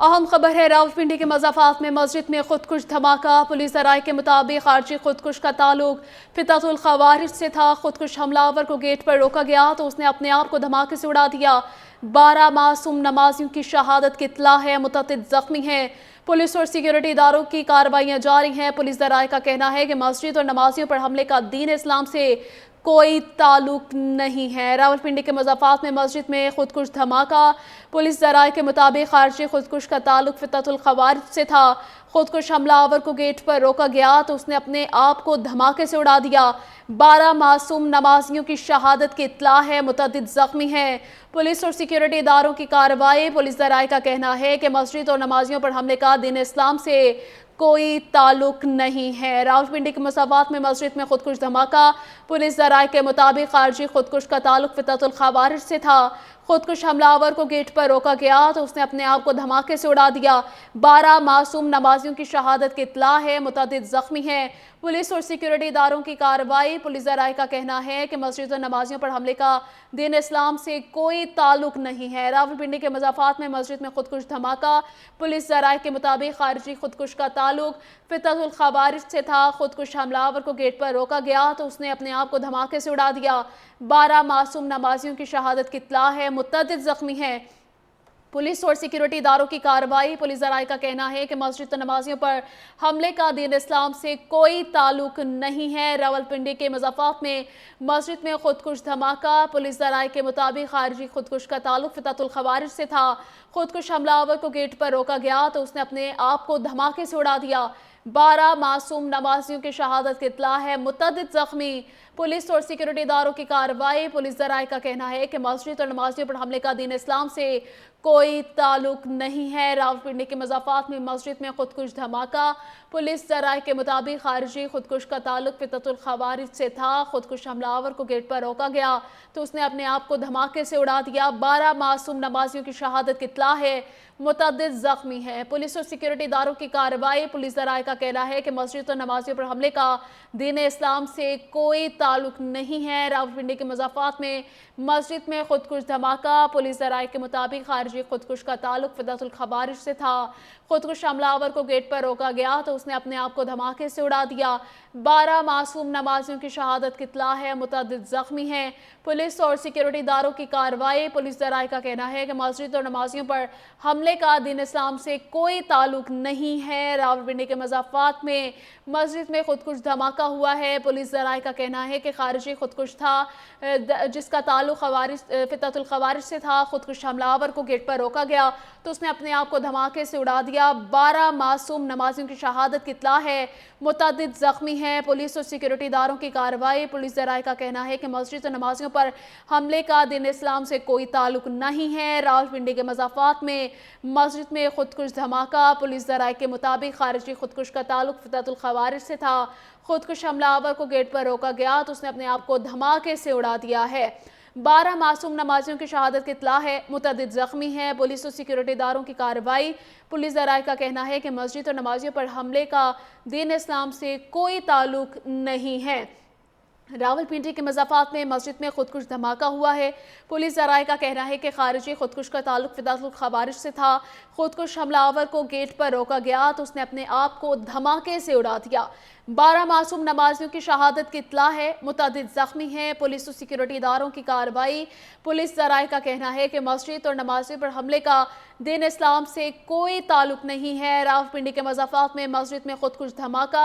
अहम खबर है रावलपिंडी के मज़ाफ़ात में मस्जिद में खुदकुश धमाका। पुलिस ज़राए के मुताबिक खारजी खुदकुश का ताल्लुक फिततुल ख़वारिज से था। खुदकुश हमलावर को गेट पर रोका गया तो उसने अपने आप को धमाके से उड़ा दिया। 12 मासूम नमाजियों की शहादत की इत्तला है, मुतअद्दिद ज़ख्मी हैं। पुलिस और सिक्योरिटी इदारों की कार्रवाइयाँ जारी हैं। पुलिस ज़राए का कहना है कि मस्जिद और नमाजियों पर हमले का दीन इस्लाम से कोई ताल्लुक नहीं है। रावलपिंडी के मज़ाफ़ात में मस्जिद में खुदकुश धमाका। पुलिस ज़राए के मुताबिक खारजी खुदकुश का ताल्लुक फिततुल ख़वारिज से था। खुदकुश हमलावर को गेट पर रोका गया तो उसने अपने आप को धमाके से उड़ा दिया। 12 मासूम नमाजियों की शहादत की इत्तला है, मुतअद्दिद ज़ख्मी हैं। पुलिस और सिक्योरिटी इदारों की कार्रवाई। पुलिस ज़राए का कहना है कि मस्जिद और नमाजियों पर हमले का दीन इस्लाम से कोई ताल्लुक नहीं है। रावलपिंडी के मसावात में मस्जिद में खुदकुश धमाका। पुलिस ज़राए के मुताबिक खारजी खुदकुश का ताल्लुक फिततुल ख़वारिज से था। खुदकुश हमलावर को गेट पर रोका गया तो उसने अपने आप को धमाके से उड़ा दिया। 12 मासूम नमाजियों की शहादत की इत्तला है, मुतअद्दिद ज़ख्मी हैं। पुलिस और सिक्योरिटी इदारों की कार्रवाई। पुलिस ज़राए का कहना है कि मस्जिद और नमाजियों पर हमले का दीन इस्लाम से कोई ताल्लुक नहीं है। रावलपिंडी के मज़ाफ़ात में मस्जिद में खुदकुश धमाका। पुलिस ज़राए के मुताबिक खारजी खुदकुश का ताल्लुक फिततुल ख़वारिज से था। खुदकुश हमलावर को गेट पर रोका गया तो उसने अपने आप को धमाके से उड़ा दिया। 12 मासूम नमाजियों की शहादत की इत्तला है, मुतअद्दिद ज़ख्मी हैं। पुलिस और सिक्योरिटी इदारों की कार्रवाई। पुलिस ज़राए का कहना है कि मस्जिद नमाजियों पर हमले का दीन इस्लाम से कोई ताल्लुक नहीं है। रावलपिंडी के मज़ाफ़ात में मस्जिद में खुदकुश धमाका। पुलिस ज़राए के मुताबिक खारजी खुदकुश का ताल्लुक फिततुल ख़वारिज से था। खुदकुश हमलावर को गेट पर रोका गया तो उसने अपने आप को धमाके से उड़ा दिया। 12 मासूम नमाजियों की शहादत की इत्तला है, मुतअद्दिद ज़ख्मी। पुलिस और सिक्योरिटी इदारों की कार्रवाई। पुलिस ज़राए का कहना है कि मस्जिद और नमाजियों पर हमले का दीन इस्लाम से कोई ताल्लुक नहीं है। रावलपिंडी के मज़ाफ़ात में मस्जिद में खुदकुश धमाका। पुलिस ज़राए के मुताबिक खारजी खुदकुश का ताल्लुक फिततुल ख़वारिज से था। खुदकुश हमलावर को गेट पर रोका गया तो उसने अपने आप को धमाके से उड़ा दिया। 12 मासूम नमाजियों की शहादत की इत्तला है, मुतअद्दिद ज़ख्मी है। पुलिस और सिक्योरिटी इदारों की कार्रवाई। पुलिस ज़राए का कहना है कि मस्जिद और नमाजियों पर हमले का दीन इस्लाम से कोई ताल्लुक नहीं है। रावलपिंडी के मज़ाफ़ात में मस्जिद में खुदकुश धमाका। पुलिस ज़राए के मुताबिक खारजी खुदकुश का ताल्लुक फिततुल ख़वारिज से था। खुदकुश हमलावर को गेट पर रोका गया तो उसने अपने आप को धमाके से उड़ा दिया। 12 मासूम नमाजियों की शहादत की इत्तला है, मुतअद्दिद ज़ख्मी हैं। पुलिस और सिक्योरिटी इदारों की कार्रवाई। पुलिस ज़राए का कहना है कि मस्जिद और नमाजियों पर हमले का दीन इस्लाम से कोई ताल्लुक नहीं है। रावलपिंडी के मज़ाफ़ात में मस्जिद में खुदकुश धमाका हुआ है। पुलिस ज़राए का कहना है कि खारजी खुदकुश था जिसका ताल्लुक फिततुल ख़वारिज से था। खुदकुश हमलावर को गेट पर रोका गया तो उसने अपने आप को धमाके से उड़ा दिया। 12 मासूम नमाजियों की शहादत की इत्तला है, मुतअद्दिद ज़ख्मी हैं। पुलिस और सिक्योरिटी इदारों की कार्रवाई। पुलिस ज़राए का कहना है कि मस्जिद और नमाजियों पर हमले का दीन इस्लाम से कोई ताल्लुक नहीं है। रावलपिंडी के मज़ाफ़ात में मस्जिद में खुदकुश धमाका। पुलिस ज़राए के मुताबिक खारजी खुदकुश का ताल्लुक फिततुल ख़वारिज से था। खुदकुश हमलावर को गेट पर रोका गया तो उसने अपने आप को धमाके से उड़ा दिया है। 12 मासूम नमाजियों की शहादत की इत्तला है, मुतअद्दिद ज़ख्मी हैं। पुलिस और सिक्योरिटी इदारों की कार्रवाई। पुलिस ज़राए का कहना है कि मस्जिद और नमाजियों पर हमले का दीन इस्लाम से कोई ताल्लुक नहीं है। रावलपिंडी के मज़ाफ़ात में मस्जिद में खुदकुश धमाका हुआ है। पुलिस ज़राए का कहना है कि खारजी खुदकुश का ताल्लुक फिततुल ख़वारिज से था। खुदकुश हमलावर को गेट पर रोका गया तो उसने अपने आप को धमाके से उड़ा दिया। 12 मासूम नमाजियों की शहादत की इत्तला है, मुतअद्दिद ज़ख्मी हैं। पुलिस और सिक्योरिटी इदारों की कार्रवाई। पुलिस ज़राए का कहना है कि मस्जिद और नमाजियों पर हमले का दीन इस्लाम से कोई ताल्लुक नहीं है। रावलपिंडी के मज़ाफ़ात में मस्जिद में खुदकुश धमाका।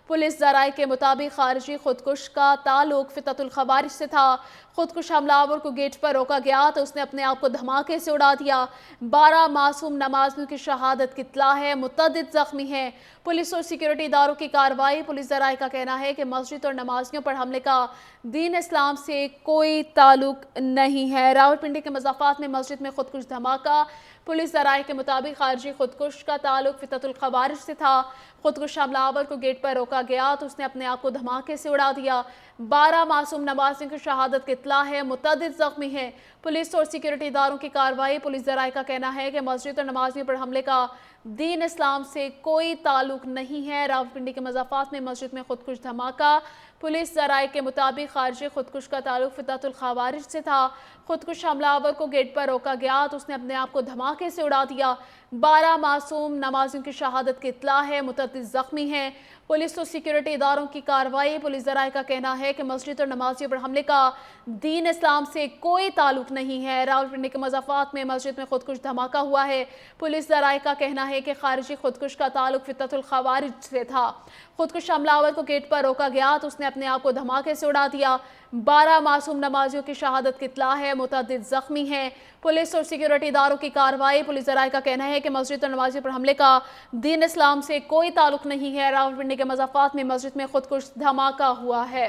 पुलिस ज़राए के मुताबिक खारजी खुदकुश का ताल्लुक फिततुल ख़वारिज से था। खुदकुश हमलावर को गेट पर रोका गया तो उसने अपने आप को धमाके से उड़ा दिया। 12 मासूम नमाजियों की शहादत की इत्तला है, मुतअद्दिद ज़ख्मी हैं। पुलिस और सिक्योरिटी इदारों की कार्रवाई। पुलिस ज़राए का कहना है कि मस्जिद और नमाजियों पर हमले का दीन इस्लाम से कोई ताल्लुक नहीं है। रावलपिंडी के मज़ाफ़ात में मस्जिद में खुदकुश धमाका। पुलिस ज़राए के मुताबिक खारजी खुदकुश का ताल्लुक फिततुल ख़वारिज से था। खुदकुश हमलावर को गेट पर रोका गया तो उसने अपने आप को धमाके से उड़ा दिया। 12 मासूम नमाजियों की शहादत की इत्तला है, मुतअद्दिद ज़ख्मी हैं। पुलिस और सिक्योरिटी इदारों की कार्रवाई। पुलिस ज़राए का कहना है कि मस्जिद और नमाजियों पर हमले का दीन इस्लाम से कोई ताल्लुक नहीं है। रावलपिंडी के मज़ाफ़ात में मस्जिद में खुदकुश धमाका। पुलिस ज़राए के मुताबिक खारजी खुदकुश का ताल्लुक फितरतुल खवारिज से था। खुदकुश हमलावर को गेट पर रोका गया तो उसने अपने आप को धमाके से उड़ा दिया। 12 मासूम नमाजियों की शहादत की इत्तला है, मुतअद्दिद जख्मी हैं। पुलिस और सिक्योरिटी इदारों की कार्रवाई। पुलिस ज़राए का कहना है कि मस्जिद और नमाजियों पर हमले का दीन इस्लाम से कोई ताल्लुक नहीं है। रावलपिंडी के मज़ाफ़ात में मस्जिद में खुदकुश धमाका हुआ है। पुलिस ज़राए का कहना है कि खारिजी खुदकुश का ताल्लुक फितरतुल खवारिज से था। खुदकुश हमलावर को गेट पर रोका गया तो उसने अपने आप को धमाके से उड़ा दिया। 12 मासूम नमाजियों की शहादत की इत्तला है, मुतअद्दिद जख्मी हैं। पुलिस और सिक्योरिटी इदारों की कार्रवाई। पुलिस ज़राए का कहना है कि मस्जिद और नमाजियों पर हमले का दीन इस्लाम से कोई ताल्लुक नहीं है। रावलपिंडी के मज़ाफ़ात में मस्जिद में खुदकुश धमाका हुआ है।